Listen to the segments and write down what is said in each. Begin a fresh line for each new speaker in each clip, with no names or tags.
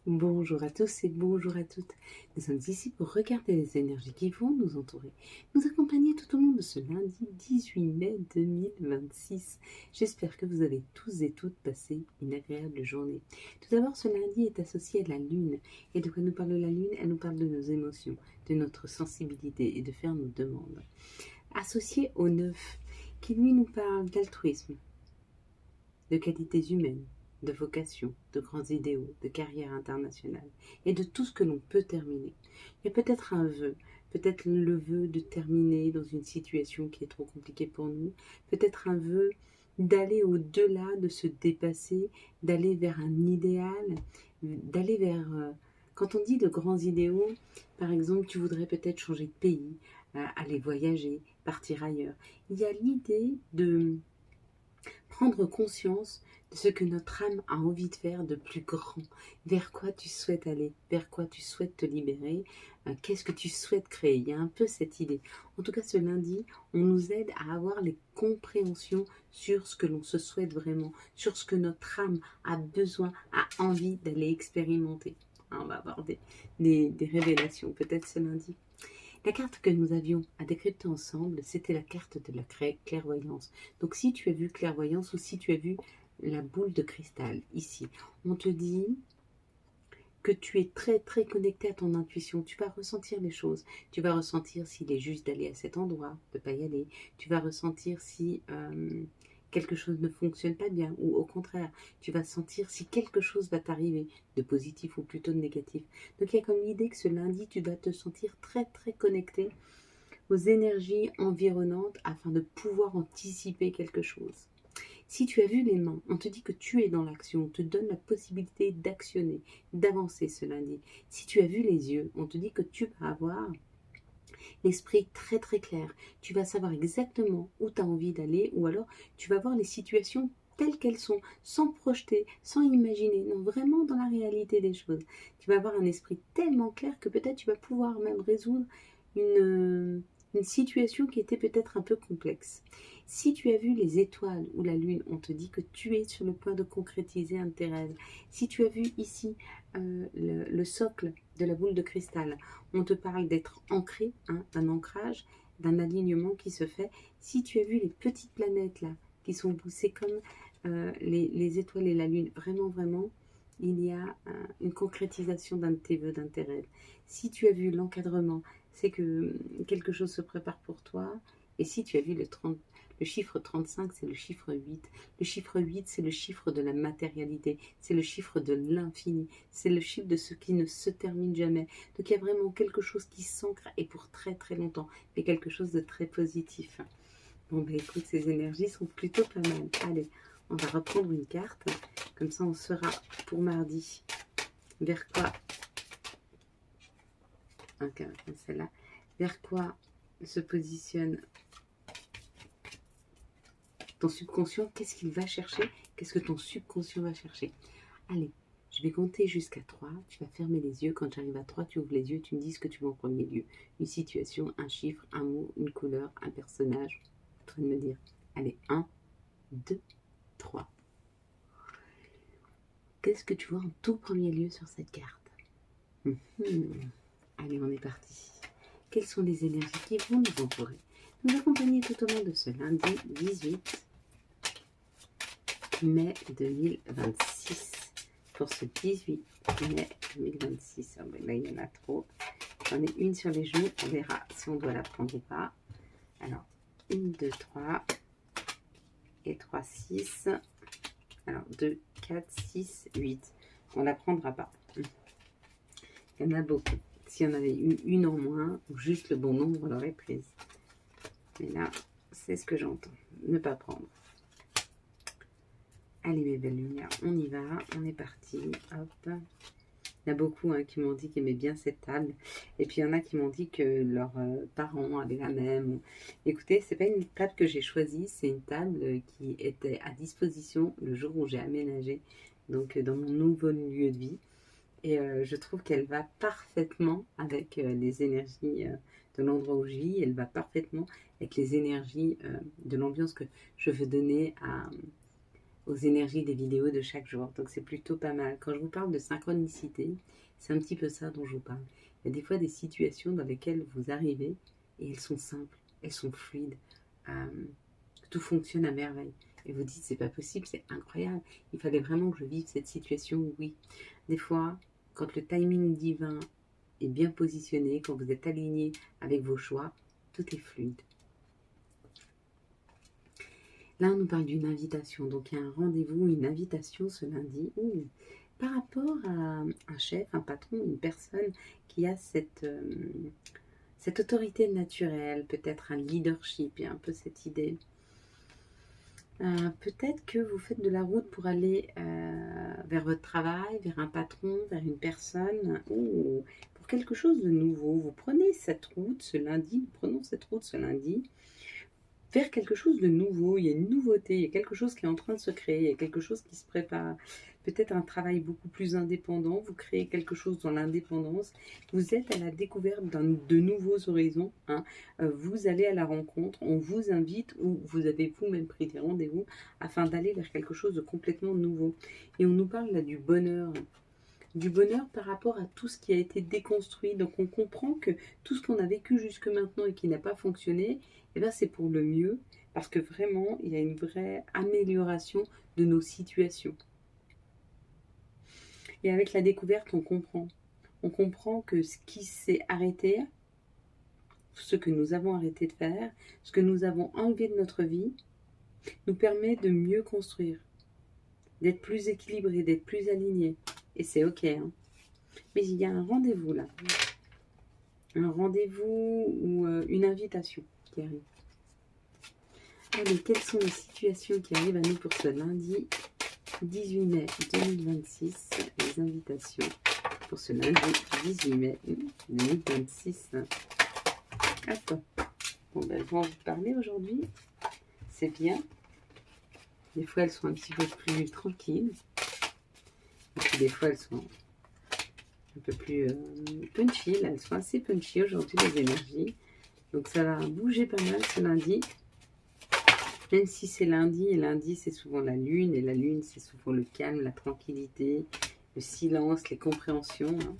Bonjour à tous et bonjour à toutes. Nous sommes ici pour regarder les énergies qui vont nous entourer, nous accompagner tout au long de ce lundi 18 mai 2026. J'espère que vous avez tous et toutes passé une agréable journée. Tout d'abord, ce lundi est associé à la lune. Et de quoi nous parle la lune? Elle nous parle de nos émotions, de notre sensibilité et de faire nos demandes. Associé au 9, qui lui nous parle d'altruisme, de qualités humaines, de vocation, de grands idéaux, de carrière internationale et de tout ce que l'on peut terminer. Il y a peut-être un vœu, peut-être le vœu de terminer dans une situation qui est trop compliquée pour nous, peut-être un vœu d'aller au-delà, de se dépasser, d'aller vers un idéal, d'aller vers... quand on dit de grands idéaux, par exemple, tu voudrais peut-être changer de pays, aller voyager, partir ailleurs. Il y a l'idée de prendre conscience de ce que notre âme a envie de faire de plus grand, vers quoi tu souhaites aller, vers quoi tu souhaites te libérer, qu'est-ce que tu souhaites créer. Il y a un peu cette idée. En tout cas, ce lundi, on nous aide à avoir les compréhensions sur ce que l'on se souhaite vraiment, sur ce que notre âme a besoin, a envie d'aller expérimenter. On va avoir des révélations peut-être ce lundi. La carte que nous avions à décrypter ensemble, c'était la carte de la clairvoyance. Donc si tu as vu clairvoyance ou si tu as vu la boule de cristal ici, on te dit que tu es très très connecté à ton intuition, tu vas ressentir les choses, tu vas ressentir s'il est juste d'aller à cet endroit, de ne pas y aller, tu vas ressentir si quelque chose ne fonctionne pas bien, ou au contraire, tu vas sentir si quelque chose va t'arriver, de positif ou plutôt de négatif. Donc il y a comme l'idée que ce lundi, tu dois te sentir très très connecté aux énergies environnantes afin de pouvoir anticiper quelque chose. Si tu as vu les mains, on te dit que tu es dans l'action, on te donne la possibilité d'actionner, d'avancer ce lundi. Si tu as vu les yeux, on te dit que tu vas avoir l'esprit très très clair. Tu vas savoir exactement où tu as envie d'aller ou alors tu vas voir les situations telles qu'elles sont, sans projeter, sans imaginer, non, vraiment dans la réalité des choses. Tu vas avoir un esprit tellement clair que peut-être tu vas pouvoir même résoudre une situation qui était peut-être un peu complexe. Si tu as vu les étoiles ou la lune, on te dit que tu es sur le point de concrétiser un de tes rêves. Si tu as vu ici le socle de la boule de cristal, on te parle d'être ancré, hein, d'un ancrage, d'un alignement qui se fait. Si tu as vu les petites planètes là, qui sont poussées comme les étoiles et la lune, vraiment, vraiment, il y a une concrétisation d'un de tes vœux, d'un de tes rêves. Si tu as vu l'encadrement, c'est que quelque chose se prépare pour toi. Et si tu as vu le chiffre 35, c'est le chiffre 8. Le chiffre 8, c'est le chiffre de la matérialité, c'est le chiffre de l'infini, c'est le chiffre de ce qui ne se termine jamais. Donc il y a vraiment quelque chose qui s'ancre et pour très très longtemps, mais quelque chose de très positif. Bon ben écoute, ces énergies sont plutôt pas mal. Allez, on va reprendre une carte, comme ça on saura pour mardi vers quoi, okay, celle-là, vers quoi se positionne ton subconscient, qu'est-ce qu'il va chercher, qu'est-ce que ton subconscient va chercher. Allez, je vais compter jusqu'à 3, tu vas fermer les yeux, quand j'arrive à 3, tu ouvres les yeux, tu me dis ce que tu vois en premier lieu. Une situation, un chiffre, un mot, une couleur, un personnage, à toi de me dire. Allez, 1, 2, 3. Qu'est-ce que tu vois en tout premier lieu sur cette carte? Allez, on est parti. Quelles sont les énergies qui vont nous entourer, nous accompagner tout au long de ce lundi 18 mai 2026. Pour ce 18 mai 2026. Oh ben là, il y en a trop. J'en ai une sur les genoux. On verra si on doit la prendre ou pas. Alors, 1, 2, 3. Et 3, 6. Alors, 2, 4, 6, 8. On la prendra pas. Il y en a beaucoup. S'il y en avait une en moins, ou juste le bon nombre, on l'aurait prise. Mais là, c'est ce que j'entends. Ne pas prendre. Allez mes belles lumières, on y va, on est parti, hop. Il y en a beaucoup qui m'ont dit qu'ils aimaient bien cette table. Et puis il y en a qui m'ont dit que leurs parents avaient la même. Écoutez, c'est pas une table que j'ai choisie, c'est une table qui était à disposition le jour où j'ai aménagé, donc dans mon nouveau lieu de vie. Et je trouve qu'elle va parfaitement avec les énergies de l'endroit où je vis. Elle va parfaitement avec les énergies de l'ambiance que je veux donner aux énergies des vidéos de chaque jour. Donc c'est plutôt pas mal. Quand je vous parle de synchronicité, c'est un petit peu ça dont je vous parle. Il y a des fois des situations dans lesquelles vous arrivez et elles sont simples, elles sont fluides. Tout fonctionne à merveille. Et vous dites, c'est pas possible, c'est incroyable. Il fallait vraiment que je vive cette situation, oui. Des fois, quand le timing divin est bien positionné, quand vous êtes aligné avec vos choix, tout est fluide. Là, on nous parle d'une invitation. Donc, il y a un rendez-vous, une invitation ce lundi. Par rapport à un chef, un patron, une personne qui a cette autorité naturelle, peut-être un leadership, il y a un peu cette idée. Peut-être que vous faites de la route pour aller vers votre travail, vers un patron, vers une personne, ou pour quelque chose de nouveau. Vous prenez cette route ce lundi, nous prenons cette route ce lundi, vers quelque chose de nouveau. Il y a une nouveauté, il y a quelque chose qui est en train de se créer, il y a quelque chose qui se prépare. Peut-être un travail beaucoup plus indépendant, vous créez quelque chose dans l'indépendance, vous êtes à la découverte de nouveaux horizons, hein. Vous allez à la rencontre, on vous invite ou vous avez vous-même pris des rendez-vous afin d'aller vers quelque chose de complètement nouveau. Et on nous parle là du bonheur par rapport à tout ce qui a été déconstruit. Donc on comprend que tout ce qu'on a vécu jusque maintenant et qui n'a pas fonctionné, eh ben c'est pour le mieux, parce que vraiment, il y a une vraie amélioration de nos situations. Et avec la découverte, on comprend. On comprend que ce qui s'est arrêté, ce que nous avons arrêté de faire, ce que nous avons enlevé de notre vie, nous permet de mieux construire, d'être plus équilibré, d'être plus aligné. Et c'est ok, hein. Mais il y a un rendez-vous là. Un rendez-vous ou une invitation qui arrive. Allez, quelles sont les situations qui arrivent à nous pour ce lundi 18 mai 2026? Les invitations pour ce lundi 18 mai 2026. Attends. Bon, ben, elles vont vous parler aujourd'hui. C'est bien. Des fois, elles sont un petit peu plus tranquilles. Et puis, des fois, elles sont un peu plus punchy. Là, elles sont assez punchy aujourd'hui, les énergies. Donc, ça va bouger pas mal ce lundi. Même si c'est lundi, et lundi, c'est souvent la lune. Et la lune, c'est souvent le calme, la tranquillité, le silence, les compréhensions. Hein.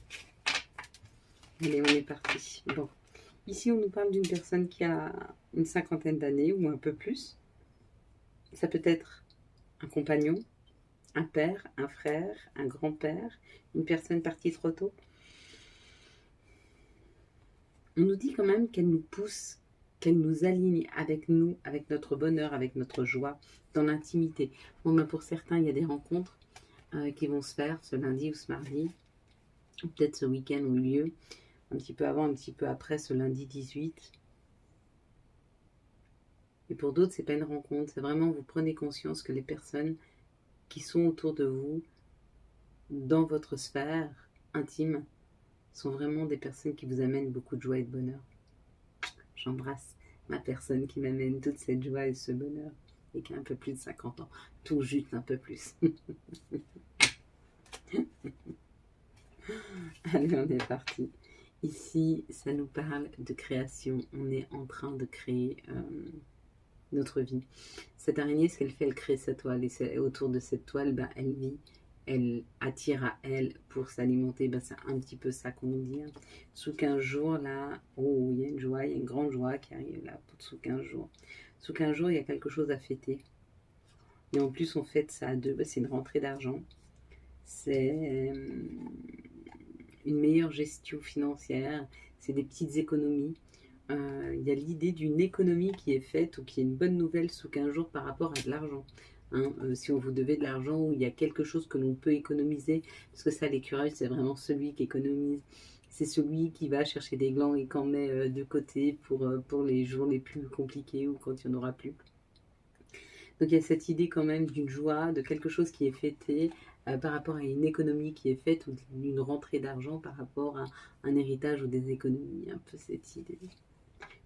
Allez, on est parti. Bon. Ici, on nous parle d'une personne qui a une cinquantaine d'années ou un peu plus. Ça peut être un compagnon, un père, un frère, un grand-père, une personne partie trop tôt. On nous dit quand même qu'elle nous pousse, qu'elle nous aligne avec nous, avec notre bonheur, avec notre joie, dans l'intimité. Bon, ben pour certains, il y a des rencontres qui vont se faire ce lundi ou ce mardi, peut-être ce week-end au lieu, un petit peu avant, un petit peu après ce lundi 18. Et pour d'autres, c'est pas une rencontre, c'est vraiment vous prenez conscience que les personnes qui sont autour de vous, dans votre sphère intime, sont vraiment des personnes qui vous amènent beaucoup de joie et de bonheur. J'embrasse ma personne qui m'amène toute cette joie et ce bonheur, et qui a un peu plus de 50 ans, tout juste un peu plus. Allez, on est parti. Ici, ça nous parle de création. On est en train de créer notre vie. Cette araignée, ce qu'elle fait, elle crée sa toile. Et autour de cette toile, ben, elle vit, elle attire à elle pour s'alimenter. Ben, c'est un petit peu ça qu'on nous dit. Hein. Sous 15 jours, là, oh, il y a une joie, il y a une grande joie qui arrive là, sous 15 jours. Sous 15 jours, il y a quelque chose à fêter. Et en plus, on fête ça à deux. Ben, c'est une rentrée d'argent. C'est une meilleure gestion financière. C'est des petites économies. Il y a l'idée d'une économie qui est faite ou qui est une bonne nouvelle sous 15 jours par rapport à de l'argent. Hein, si on vous devait de l'argent ou il y a quelque chose que l'on peut économiser, parce que ça, l'écureuil, c'est vraiment celui qui économise. C'est celui qui va chercher des glands et qu'en met de côté pour les jours les plus compliqués ou quand il n'y en aura plus. Donc il y a cette idée quand même d'une joie, de quelque chose qui est fêté par rapport à une économie qui est faite ou d'une rentrée d'argent par rapport à un héritage ou des économies. Un peu cette idée.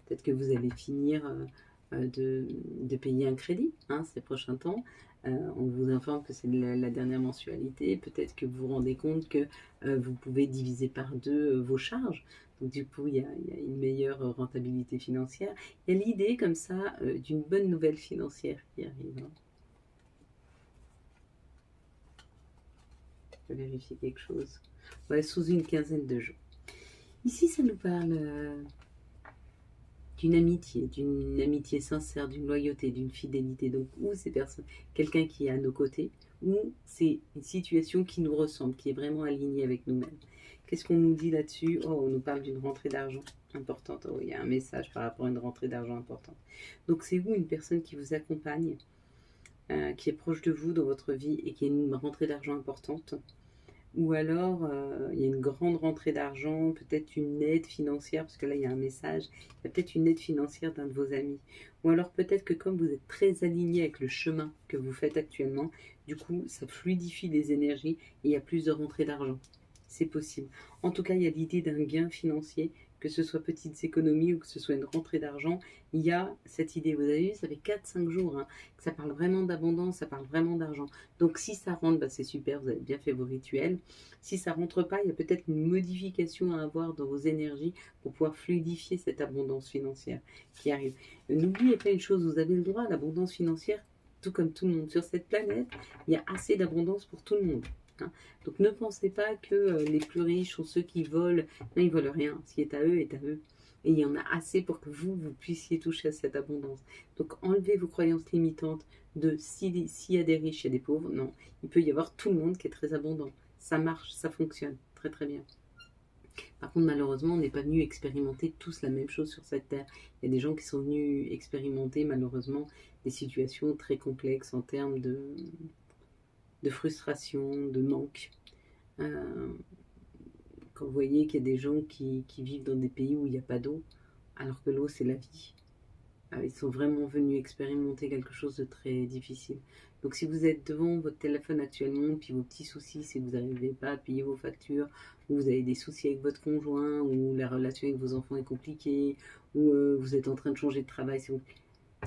Peut-être que vous allez finir de payer un crédit ces prochains temps. On vous informe que c'est la dernière mensualité. Peut-être que vous vous rendez compte que vous pouvez diviser par deux vos charges. Donc du coup, il y a une meilleure rentabilité financière. Il y a l'idée comme ça d'une bonne nouvelle financière qui arrive. Hein. Je vais vérifier quelque chose. Ouais, sous une quinzaine de jours. Ici, ça nous parle d'une amitié sincère, d'une loyauté, d'une fidélité. Donc, ou c'est quelqu'un qui est à nos côtés, ou c'est une situation qui nous ressemble, qui est vraiment alignée avec nous-mêmes. Qu'est-ce qu'on nous dit là-dessus? Oh, on nous parle d'une rentrée d'argent importante. Oh, il y a un message par rapport à une rentrée d'argent importante. Donc, c'est vous, une personne qui vous accompagne, qui est proche de vous dans votre vie et qui a une rentrée d'argent importante. Ou alors, il y a une grande rentrée d'argent, peut-être une aide financière, parce que là, il y a un message, il y a peut-être une aide financière d'un de vos amis. Ou alors peut-être que comme vous êtes très aligné avec le chemin que vous faites actuellement, du coup, ça fluidifie les énergies et il y a plus de rentrées d'argent. C'est possible. En tout cas, il y a l'idée d'un gain financier, que ce soit petites économies ou que ce soit une rentrée d'argent. Il y a cette idée, vous avez vu, ça fait 4-5 jours, hein, que ça parle vraiment d'abondance, ça parle vraiment d'argent. Donc si ça rentre, bah, c'est super, vous avez bien fait vos rituels. Si ça rentre pas, il y a peut-être une modification à avoir dans vos énergies pour pouvoir fluidifier cette abondance financière qui arrive. N'oubliez pas une chose, vous avez le droit à l'abondance financière, tout comme tout le monde. Sur cette planète, il y a assez d'abondance pour tout le monde. Hein. Donc ne pensez pas que les plus riches sont ceux qui volent. Non, ils volent rien. Ce qui est à eux est à eux. Et il y en a assez pour que vous puissiez toucher à cette abondance. Donc enlevez vos croyances limitantes de s'il y a des riches, il y a des pauvres. Non, il peut y avoir tout le monde qui est très abondant. Ça marche, ça fonctionne très très bien. Par contre, malheureusement, on n'est pas venu expérimenter tous la même chose sur cette terre. Il y a des gens qui sont venus expérimenter malheureusement des situations très complexes en termes de frustration, de manque. Quand vous voyez qu'il y a des gens qui vivent dans des pays où il n'y a pas d'eau, alors que l'eau c'est la vie. Ils sont vraiment venus expérimenter quelque chose de très difficile. Donc si vous êtes devant votre téléphone actuellement, puis vos petits soucis, c'est que vous n'arrivez pas à payer vos factures, ou vous avez des soucis avec votre conjoint, ou la relation avec vos enfants est compliquée, ou vous êtes en train de changer de travail,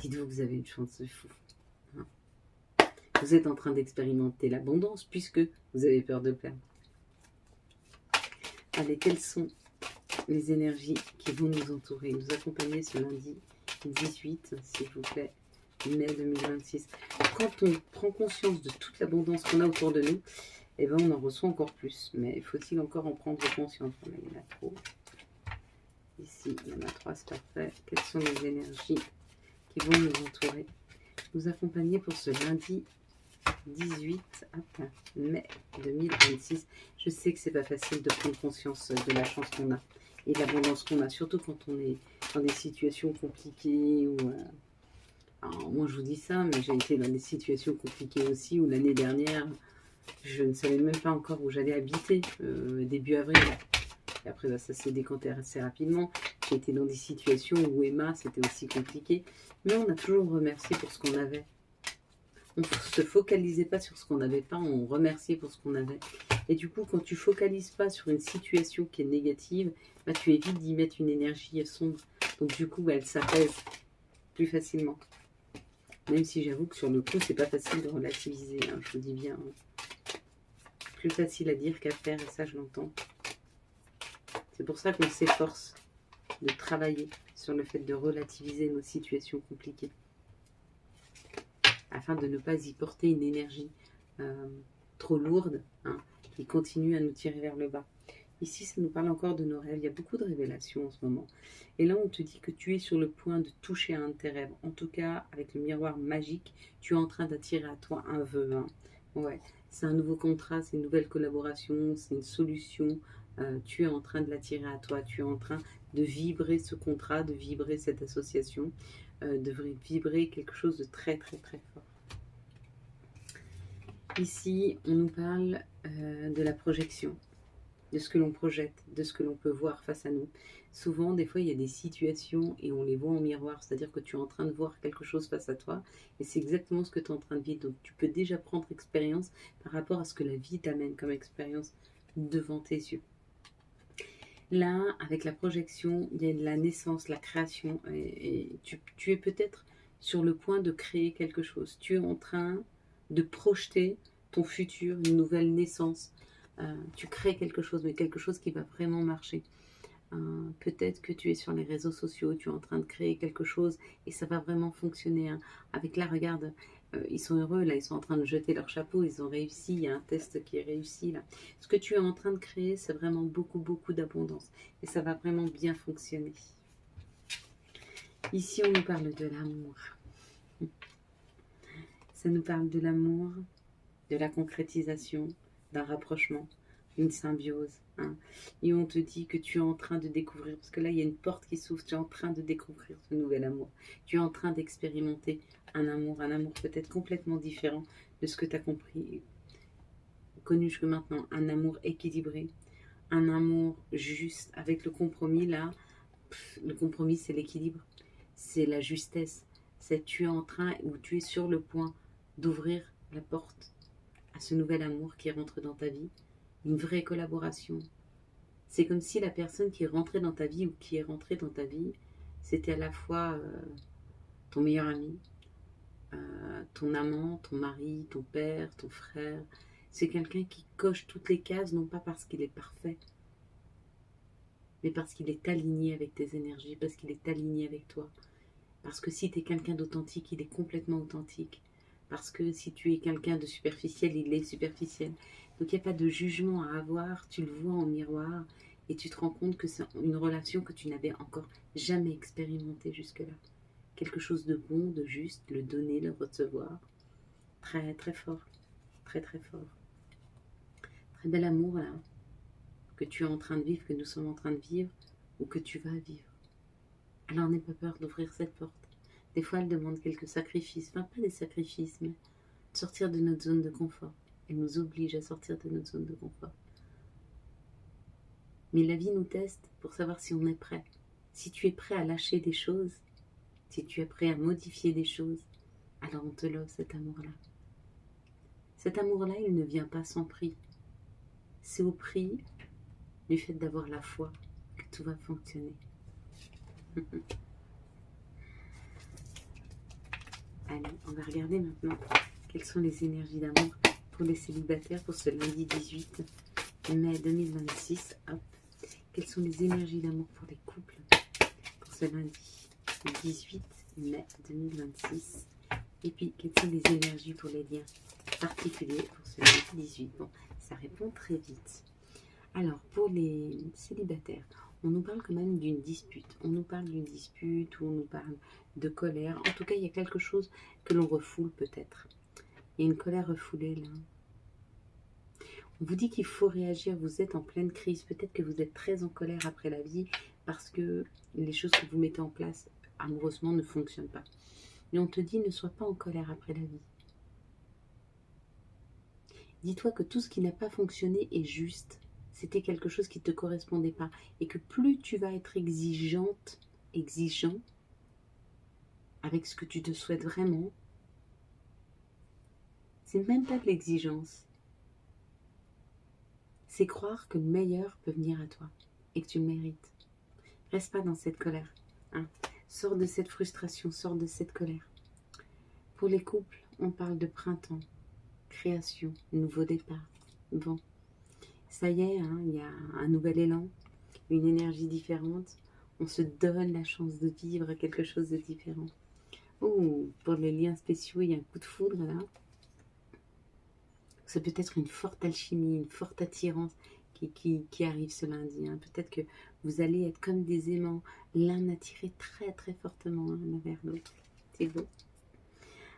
dites-vous que vous avez une chance de fou. Hein. Vous êtes en train d'expérimenter l'abondance puisque vous avez peur de perdre. Allez, quelles sont les énergies qui vont nous entourer, nous accompagner ce lundi 18, s'il vous plaît, mai 2026. Quand on prend conscience de toute l'abondance qu'on a autour de nous, eh ben on en reçoit encore plus. Mais faut-il encore en prendre conscience? Là, il y en a trop. Ici, il y en a 3, c'est parfait. Quelles sont les énergies qui vont nous entourer, nous accompagner pour ce lundi 18 mai 2026. Je sais que c'est pas facile de prendre conscience de la chance qu'on a et de l'abondance qu'on a, surtout quand on est dans des situations compliquées. Alors, moi je vous dis ça, mais j'ai été dans des situations compliquées aussi, où l'année dernière, je ne savais même pas encore où j'allais habiter, début avril. Et après, ça s'est décanté assez rapidement. J'ai été dans des situations où Emma, c'était aussi compliqué. Mais on a toujours remercié pour ce qu'on avait. On ne se focalisait pas sur ce qu'on n'avait pas, on remerciait pour ce qu'on avait. Et du coup, quand tu focalises pas sur une situation qui est négative, bah, tu évites d'y mettre une énergie sombre. Donc du coup, bah, elle s'apaise plus facilement. Même si j'avoue que sur le coup, c'est pas facile de relativiser, hein, je vous dis bien. Hein. Plus facile à dire qu'à faire, et ça je l'entends. C'est pour ça qu'on s'efforce de travailler sur le fait de relativiser nos situations compliquées, afin de ne pas y porter une énergie trop lourde, hein, qui continue à nous tirer vers le bas. Ici, ça nous parle encore de nos rêves. Il y a beaucoup de révélations en ce moment. Et là, on te dit que tu es sur le point de toucher à un de tes rêves. En tout cas, avec le miroir magique, tu es en train d'attirer à toi un vœu. Hein. Ouais, c'est un nouveau contrat, c'est une nouvelle collaboration, c'est une solution. Tu es en train de l'attirer à toi. Tu es en train de vibrer ce contrat, de vibrer cette association, de vibrer quelque chose de très, très, très fort. Ici, on nous parle de la projection, de ce que l'on projette, de ce que l'on peut voir face à nous. Souvent, des fois, il y a des situations et on les voit en miroir, c'est-à-dire que tu es en train de voir quelque chose face à toi et c'est exactement ce que tu es en train de vivre. Donc, tu peux déjà prendre expérience par rapport à ce que la vie t'amène comme expérience devant tes yeux. Là, avec la projection, il y a la naissance, la création et tu es peut-être sur le point de créer quelque chose. Tu es en train de projeter ton futur, une nouvelle naissance. Tu crées quelque chose, mais quelque chose qui va vraiment marcher. Peut-être que tu es sur les réseaux sociaux, tu es en train de créer quelque chose et ça va vraiment fonctionner. Hein. Avec là, regarde, ils sont heureux, là, ils sont en train de jeter leur chapeau, ils ont réussi, il y a un test qui est réussi, là. Ce que tu es en train de créer, c'est vraiment beaucoup, beaucoup d'abondance. Et ça va vraiment bien fonctionner. Ici, on nous parle de l'amour. Ça nous parle de l'amour, de la concrétisation, d'un rapprochement, d'une symbiose. Hein. Et on te dit que tu es en train de découvrir, parce que là, il y a une porte qui s'ouvre, tu es en train de découvrir ce nouvel amour. Tu es en train d'expérimenter un amour peut-être complètement différent de ce que tu as compris, connu jusque maintenant. Un amour équilibré, un amour juste, avec le compromis, là. Le compromis, c'est l'équilibre, c'est la justesse. C'est tu es en train, ou tu es sur le point d'ouvrir la porte à ce nouvel amour qui rentre dans ta vie, une vraie collaboration. C'est comme si la personne qui est rentrée dans ta vie ou qui est rentrée dans ta vie, c'était à la fois ton meilleur ami, ton amant, ton mari, ton père, ton frère. C'est quelqu'un qui coche toutes les cases, non pas parce qu'il est parfait, mais parce qu'il est aligné avec tes énergies, parce qu'il est aligné avec toi. Parce que si tu es quelqu'un d'authentique, il est complètement authentique. Parce que si tu es quelqu'un de superficiel, il est superficiel. Donc il n'y a pas de jugement à avoir, tu le vois en miroir et tu te rends compte que c'est une relation que tu n'avais encore jamais expérimentée jusque-là. Quelque chose de bon, de juste, le donner, le recevoir. Très très fort, très très fort. Très bel amour là, que tu es en train de vivre, que nous sommes en train de vivre ou que tu vas vivre. Alors n'aie pas peur d'ouvrir cette porte. Des fois, elle demande quelques sacrifices, enfin pas des sacrifices, mais sortir de notre zone de confort. Elle nous oblige à sortir de notre zone de confort. Mais la vie nous teste pour savoir si on est prêt. Si tu es prêt à lâcher des choses, si tu es prêt à modifier des choses, alors on te l'offre cet amour-là. Cet amour-là, il ne vient pas sans prix. C'est au prix du fait d'avoir la foi que tout va fonctionner. Allez, on va regarder maintenant quelles sont les énergies d'amour pour les célibataires pour ce lundi 18 mai 2026. Hop. Quelles sont les énergies d'amour pour les couples pour ce lundi 18 mai 2026. Et puis, quelles sont les énergies pour les liens particuliers pour ce lundi 18. Bon, ça répond très vite. Alors, pour les célibataires, on nous parle quand même d'une dispute. On nous parle d'une dispute ou on nous parle de colère. En tout cas, il y a quelque chose que l'on refoule peut-être. Il y a une colère refoulée là. On vous dit qu'il faut réagir. Vous êtes en pleine crise. Peut-être que vous êtes très en colère après la vie parce que les choses que vous mettez en place amoureusement ne fonctionnent pas. Mais on te dit ne sois pas en colère après la vie. Dis-toi que tout ce qui n'a pas fonctionné est juste. C'était quelque chose qui ne te correspondait pas. Et que plus tu vas être exigeant avec ce que tu te souhaites vraiment, c'est même pas de l'exigence. C'est croire que le meilleur peut venir à toi et que tu le mérites. Reste pas dans cette colère. Hein. Sors de cette frustration, sors de cette colère. Pour les couples, on parle de printemps, création, nouveau départ. Bon, ça y est, hein, il y a un nouvel élan, une énergie différente. On se donne la chance de vivre quelque chose de différent. Oh, pour les liens spéciaux, il y a un coup de foudre là. Ça peut être une forte alchimie, une forte attirance qui arrive ce lundi. Hein. Peut-être que vous allez être comme des aimants, l'un attiré très très fortement l'un vers l'autre. C'est beau.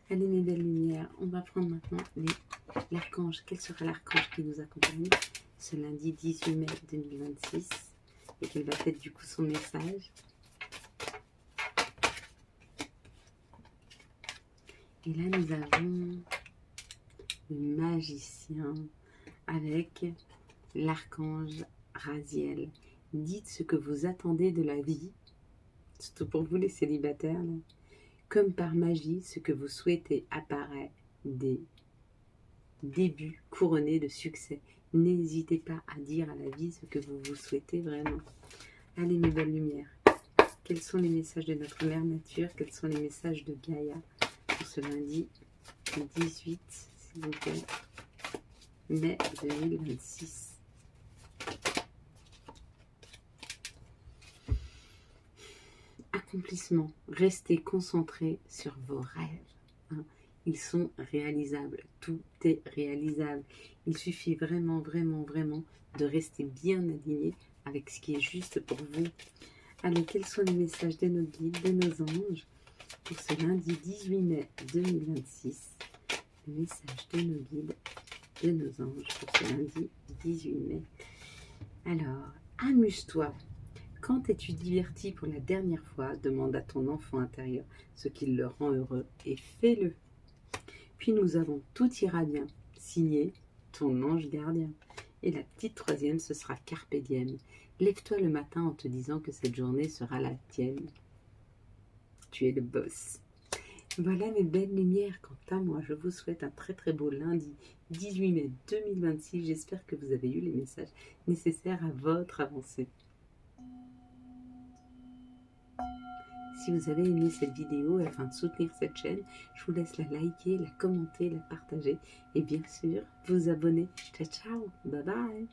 Allez mes belles lumières, on va prendre maintenant l'archange. Quel sera l'archange qui nous accompagne ce lundi 18 mai 2026 et quel va être du coup son message. Et là nous avons le magicien avec l'archange Raziel. Dites ce que vous attendez de la vie, surtout pour vous les célibataires, là. Comme par magie, ce que vous souhaitez apparaît des débuts couronnés de succès. N'hésitez pas à dire à la vie ce que vous vous souhaitez vraiment. Allez mes belles lumières, quels sont les messages de notre mère nature, quels sont les messages de Gaïa pour ce lundi 18, s'il vous plaît, mai 2026. Accomplissement, restez concentrés sur vos rêves. Hein. ils sont réalisables. Tout est réalisable. Il suffit vraiment, vraiment, vraiment de rester bien aligné avec ce qui est juste pour vous. Allez, quels sont les messages de nos guides, de nos anges pour ce lundi 18 mai 2026? Les messages de nos guides, de nos anges pour ce lundi 18 mai. Alors, amuse-toi. Quand es-tu diverti pour la dernière fois? Demande à ton enfant intérieur ce qui le rend heureux et fais-le. Puis nous avons Tout ira bien, signé ton ange gardien. Et la petite troisième, ce sera Carpe diem. Lève-toi le matin en te disant que cette journée sera la tienne. Tu es le boss. Voilà mes belles lumières. Quant à moi, je vous souhaite un très très beau lundi 18 mai 2026. J'espère que vous avez eu les messages nécessaires à votre avancée. Si vous avez aimé cette vidéo et afin de soutenir cette chaîne, je vous laisse la liker, la commenter, la partager et bien sûr vous abonner. Ciao ciao, bye bye.